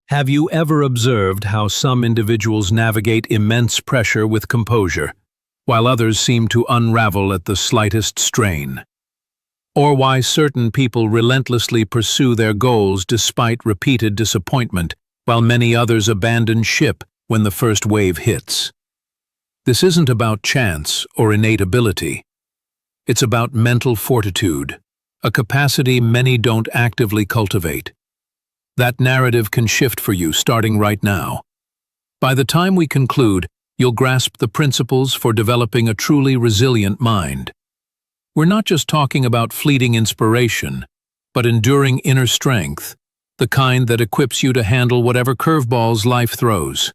Have you ever observed how some individuals navigate immense pressure with composure, while others seem to unravel at the slightest strain? Or why certain people relentlessly pursue their goals despite repeated disappointment, while many others abandon ship when the first wave hits? This isn't about chance or innate ability. It's about mental fortitude, a capacity many don't actively cultivate. That narrative can shift for you starting right now. By the time we conclude, you'll grasp the principles for developing a truly resilient mind. We're not just talking about fleeting inspiration, but enduring inner strength, the kind that equips you to handle whatever curveballs life throws.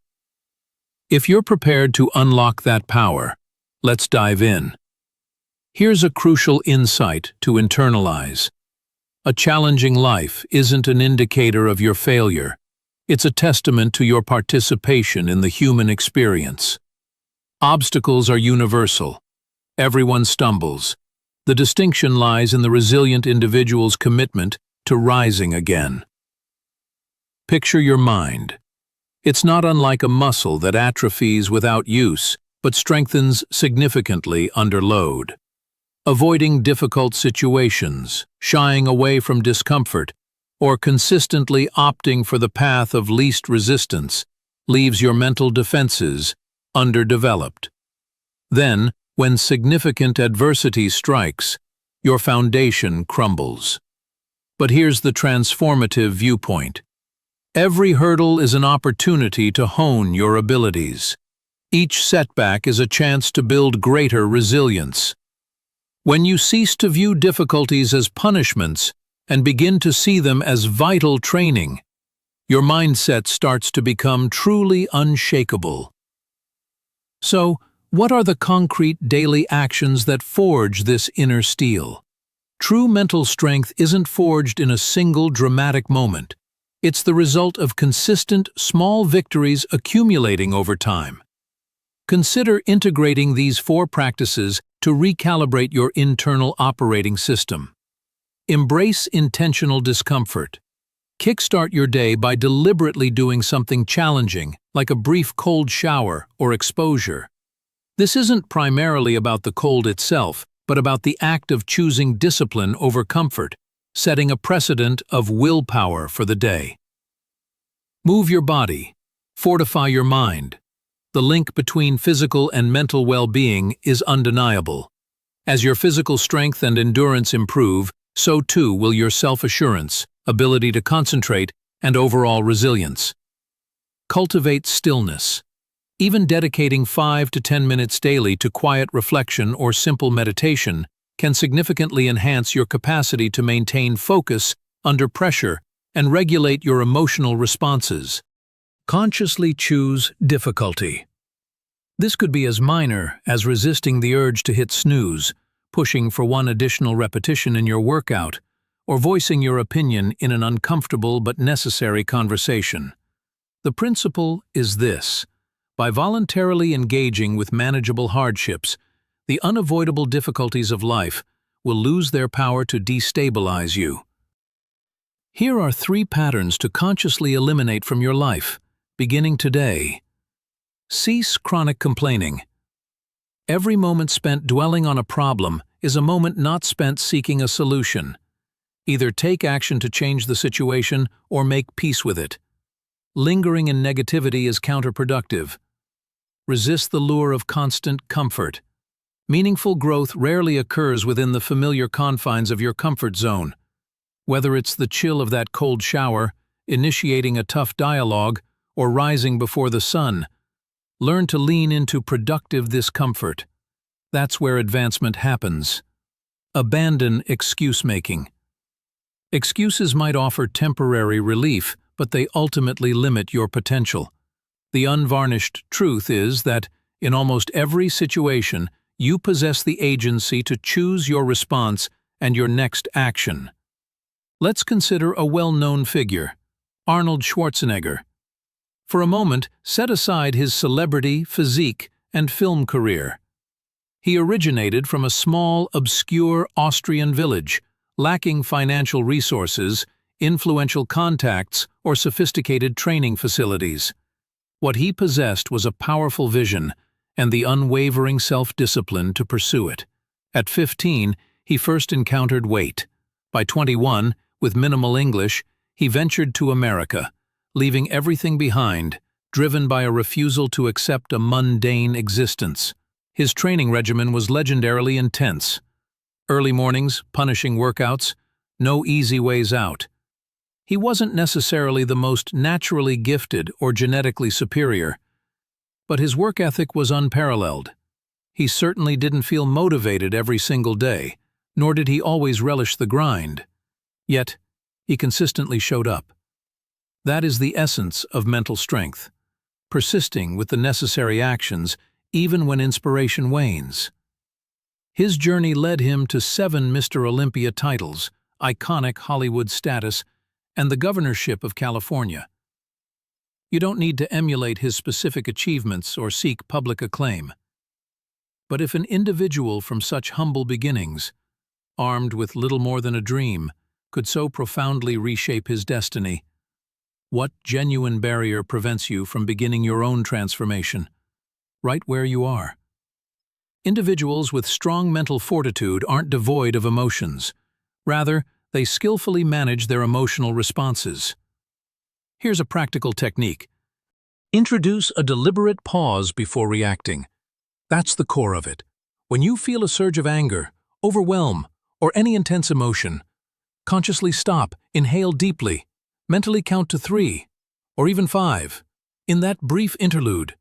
If you're prepared to unlock that power, let's dive in. Here's a crucial insight to internalize. A challenging life isn't an indicator of your failure. It's a testament to your participation in the human experience. Obstacles are universal. Everyone stumbles. The distinction lies in the resilient individual's commitment to rising again. Picture your mind. It's not unlike a muscle that atrophies without use, but strengthens significantly under load. Avoiding difficult situations, shying away from discomfort, or consistently opting for the path of least resistance leaves your mental defenses underdeveloped. Then, when significant adversity strikes, your foundation crumbles. But here's the transformative viewpoint. Every hurdle is an opportunity to hone your abilities. Each setback is a chance to build greater resilience. When you cease to view difficulties as punishments and begin to see them as vital training, your mindset starts to become truly unshakable. So, what are the concrete daily actions that forge this inner steel? True mental strength isn't forged in a single dramatic moment. It's the result of consistent, small victories accumulating over time. Consider integrating these 4 practices to recalibrate your internal operating system. Embrace intentional discomfort. Kickstart your day by deliberately doing something challenging, like a brief cold shower or exposure. This isn't primarily about the cold itself, but about the act of choosing discipline over comfort, setting a precedent of willpower for the day. Move your body. Fortify your mind. The link between physical and mental well-being is undeniable. As your physical strength and endurance improve, so too will your self-assurance, ability to concentrate, and overall resilience. Cultivate stillness. Even dedicating 5 to 10 minutes daily to quiet reflection or simple meditation can significantly enhance your capacity to maintain focus under pressure and regulate your emotional responses. Consciously choose difficulty. This could be as minor as resisting the urge to hit snooze, pushing for one additional repetition in your workout, or voicing your opinion in an uncomfortable but necessary conversation. The principle is this: by voluntarily engaging with manageable hardships, the unavoidable difficulties of life will lose their power to destabilize you. Here are 3 patterns to consciously eliminate from your life, beginning today. Cease chronic complaining. Every moment spent dwelling on a problem is a moment not spent seeking a solution. Either take action to change the situation or make peace with it. Lingering in negativity is counterproductive. Resist the lure of constant comfort. Meaningful growth rarely occurs within the familiar confines of your comfort zone. Whether it's the chill of that cold shower, initiating a tough dialogue, or rising before the sun, learn to lean into productive discomfort. That's where advancement happens. Abandon excuse-making. Excuses might offer temporary relief, but they ultimately limit your potential. The unvarnished truth is that, in almost every situation, you possess the agency to choose your response and your next action. Let's consider a well-known figure, Arnold Schwarzenegger. For a moment, set aside his celebrity, physique, and film career. He originated from a small, obscure Austrian village, lacking financial resources, influential contacts, or sophisticated training facilities. What he possessed was a powerful vision and the unwavering self-discipline to pursue it. At 15, he first encountered weight. By 21, with minimal English, he ventured to America, leaving everything behind, driven by a refusal to accept a mundane existence. His training regimen was legendarily intense. Early mornings, punishing workouts, no easy ways out. He wasn't necessarily the most naturally gifted or genetically superior, but his work ethic was unparalleled. He certainly didn't feel motivated every single day, nor did he always relish the grind. Yet, he consistently showed up. That is the essence of mental strength, persisting with the necessary actions even when inspiration wanes. His journey led him to 7 Mr. Olympia titles, iconic Hollywood status, and the governorship of California. You don't need to emulate his specific achievements or seek public acclaim. But if an individual from such humble beginnings, armed with little more than a dream, could so profoundly reshape his destiny, what genuine barrier prevents you from beginning your own transformation, right where you are? Individuals with strong mental fortitude aren't devoid of emotions. Rather, they skillfully manage their emotional responses. Here's a practical technique. Introduce a deliberate pause before reacting. That's the core of it. When you feel a surge of anger, overwhelm, or any intense emotion, consciously stop, inhale deeply, mentally count to 3, or even 5. In that brief interlude,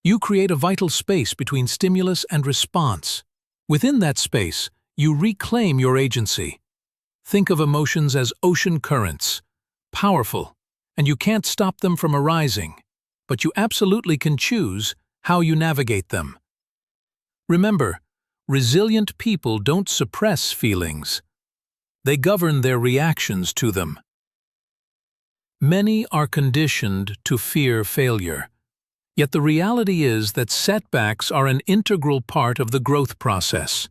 you create a vital space between stimulus and response. Within that space, you reclaim your agency. Think of emotions as ocean currents, powerful, and you can't stop them from arising, but you absolutely can choose how you navigate them. Remember, resilient people don't suppress feelings. They govern their reactions to them. Many are conditioned to fear failure, yet the reality is that setbacks are an integral part of the growth process.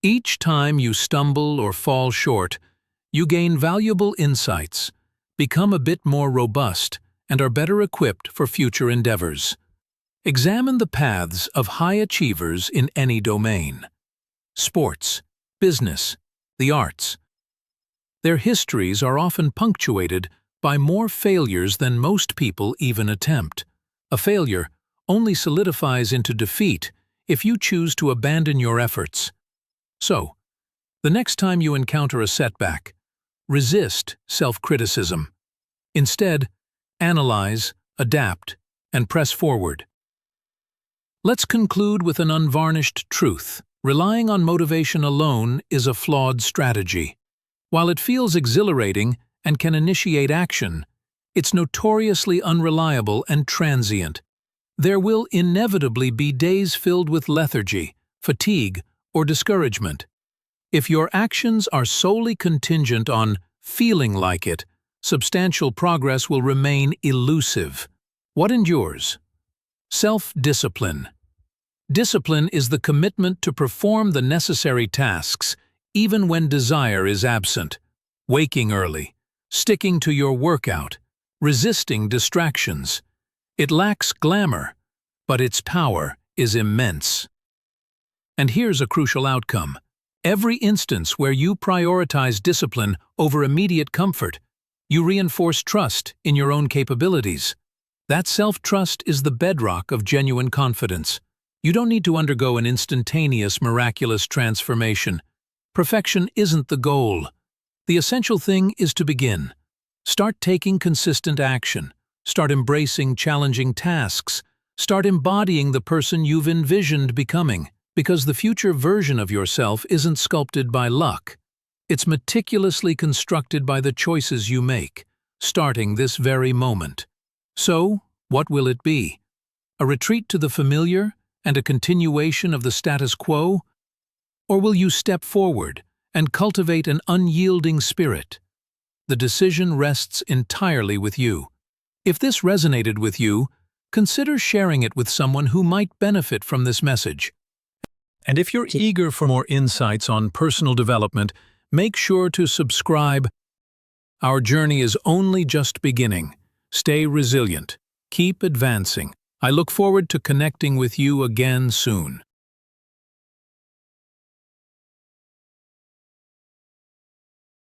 Each time you stumble or fall short, you gain valuable insights, become a bit more robust, and are better equipped for future endeavors. Examine the paths of high achievers in any domain. Sports, business, the arts. Their histories are often punctuated by more failures than most people even attempt. A failure only solidifies into defeat if you choose to abandon your efforts. So, the next time you encounter a setback, resist self-criticism. Instead, analyze, adapt, and press forward. Let's conclude with an unvarnished truth. Relying on motivation alone is a flawed strategy. While it feels exhilarating and can initiate action, it's notoriously unreliable and transient. There will inevitably be days filled with lethargy, fatigue, or discouragement. If your actions are solely contingent on feeling like it, substantial progress will remain elusive. What endures? Self-discipline. Discipline is the commitment to perform the necessary tasks, even when desire is absent. Waking early, sticking to your workout, resisting distractions. It lacks glamour, but its power is immense. And here's a crucial outcome. Every instance where you prioritize discipline over immediate comfort, you reinforce trust in your own capabilities. That self-trust is the bedrock of genuine confidence. You don't need to undergo an instantaneous, miraculous transformation. Perfection isn't the goal. The essential thing is to begin. Start taking consistent action. Start embracing challenging tasks. Start embodying the person you've envisioned becoming. Because the future version of yourself isn't sculpted by luck. It's meticulously constructed by the choices you make, starting this very moment. So, what will it be? A retreat to the familiar and a continuation of the status quo? Or will you step forward and cultivate an unyielding spirit? The decision rests entirely with you. If this resonated with you, consider sharing it with someone who might benefit from this message. And if you're eager for more insights on personal development, make sure to subscribe Our journey is only just beginning. Stay resilient. Keep advancing. I look forward to connecting with you again soon.